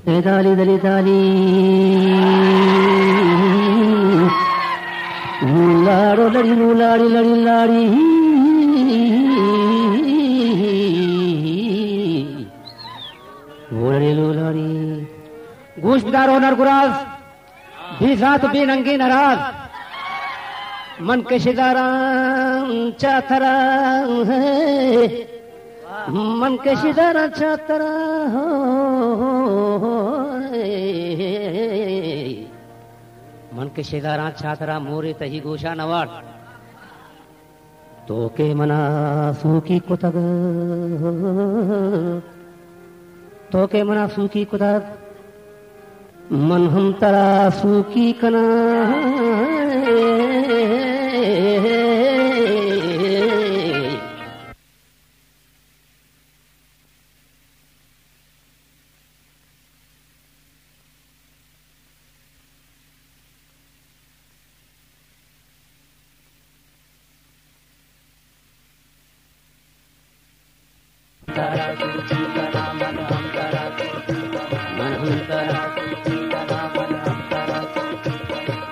दाली दली दाली लाड़ो लड़ी लाड़ी लड़ी लाड़ी लड़ी लाड़ी गोश्तदारो नरगुराज बीसात बेनंगे नाराज मन के शिदारा चाथरा मन के शिदारा चाथरा हो मन के शिदारा चाथरा मोरे तही गोशा नवाड तो के मना सूकी कुतग तो के मना सूकी कुतग मन हम तरा सूकी कना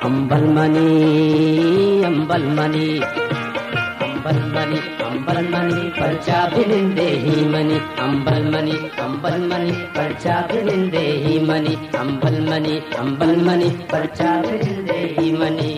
अंबल मनी अंबल मनी अंबल मनी अंबल मनी पर्चा बिलिंदे ही मनी अंबल मनी पर्चा बिलिंदे ही मनी अंबल मनी पर्चा बिलिंदे ही मनी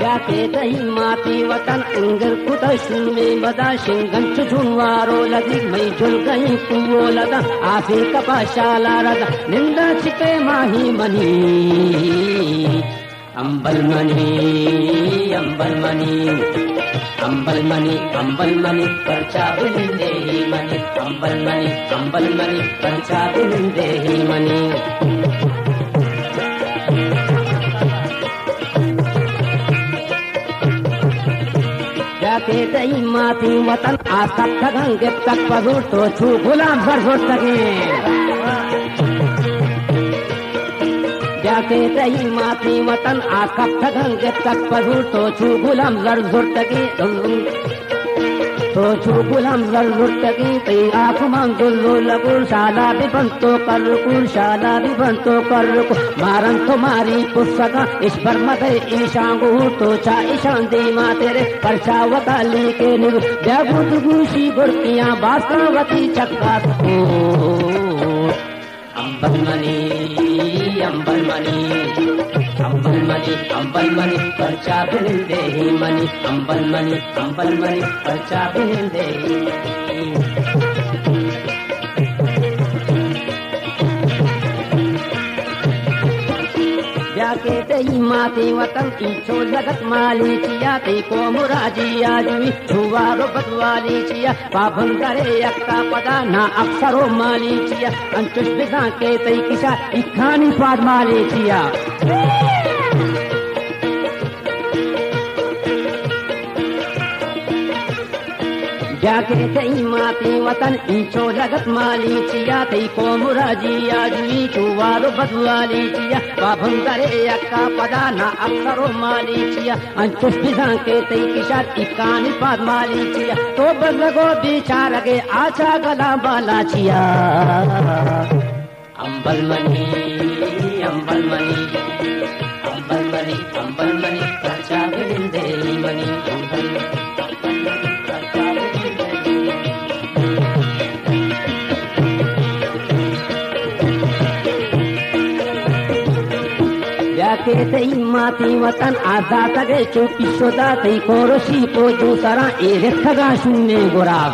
जाके दही माती वतन अंगर कुतशुन में बदा शिंगन चुचुनवारो लगी मई झुल गई कुओ लगा आफे कपाशाला रगा निंदा छिपे माही मनी अंबल मनी अंबल मनी अंबल मनी पर्चा बिलिंदे ही मनी अंबल मनी पर्चा बिलिंदे ही मनी जाके दही माती वतन आसक ठगंगे तक पजूर तो छू गुलाम भर हो सके जाके दही माती वतन आसक ठगंगे तक पजूर तो छू गुलाम जर जुर तकी तो छू गुलाम जर जुर तकी ते आँख मंगुल्लो लगुल शाला भी बंतो कर कुल शाला भी बंतो कर मारन तुम्हारी पुस्तका इस पर मत ईशांगू तो चा ईशान दी माँ तेरे परछा वकाली के निगु जबुत गुशी गुड़कियाँ बासावती चक्का को अंबल मनी अंबल मनी पर्चा बिलिंदे ही मनी अंबल मनी पर्चा बिलिंदे ही जाके दही माती वतन की छो जगत माली चिया ते को मुराजी आजवी छुवारो बदवाली चिया पाभन करे अक्का पदा ना अक्सरो माली चिया अंचुष बिदा के तई किसा इखानी पाद माली चिया जाके दही माती वतन ईचो जगत माली चिया तई को मुराजी आजवी चुवारो बदवाली चिया बाभन करे अक्का पदा ना अक्सरो माली चिया अंचुष बिदा के तई किशात इकानी पाद माली चिया तो बदलगो बिचार गे आचा गला बाला चिया अंबल मनी पर्चा बिलिंदे ही मनी जाके दही माती वतन आजा तगे चुपी सोदा तई कोरोशी को जो सरा ए रेखगा शून्य गोराग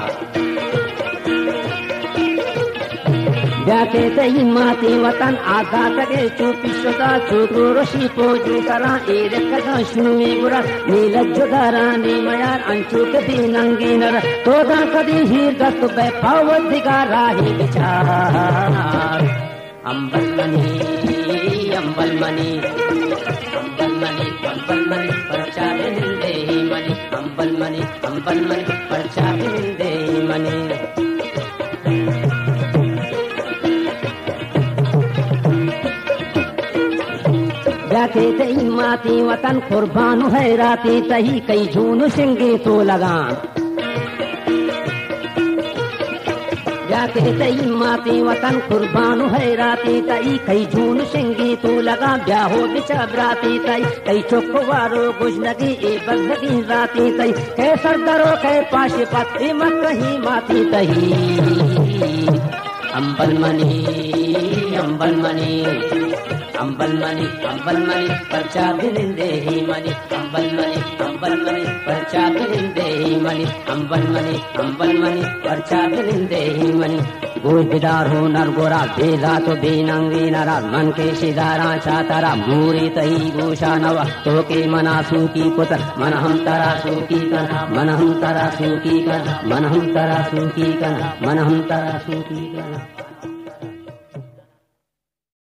जाके दही माती वतन आजा तगे चुपी सोदा चुकोरोशी को जो सरा ए रेखगा शून्य गोराग नील जुदारा नी मयार अंचु कदी नंगी नर तोदा कदी हीर दस्त बे पावदिगा राही विचार अंबल मनी पर्चा बिलिंदे ही मनी अंबल मनी पर्चा बिलिंदे ही मनी जाके तई माती वतन कुर्बान है राती तही कई झून सिंगे तो लगा जाके तई माती वतन कुर्बान है राती तई कई झून सिंगे तो लगा ब्याहो बिचबराती तई कई चुकवारो गुजनगी ए बजगी राती तई कैसर दरो कै पाश पत्ती मत कहीं माती तही अंबल मनी अंबल मनी अंबल मनी पर्चा बिलिंदे ही मनी अंबल मनी पर्चा बिलिंदे ही मनी अंबल मनी पर्चा बिलिंदे ही मनी गोश बिदार हो नर गोरा बेला तो बेनंगी नरा मन के शिदारा चातारा मूरी तही गोशा नवा तो के मना सूकी पुत्र मन हम तरा सूकी कर मन हम तरा सूकी कर मन हम तरा सूकी कर मन हम तरा सूकी कर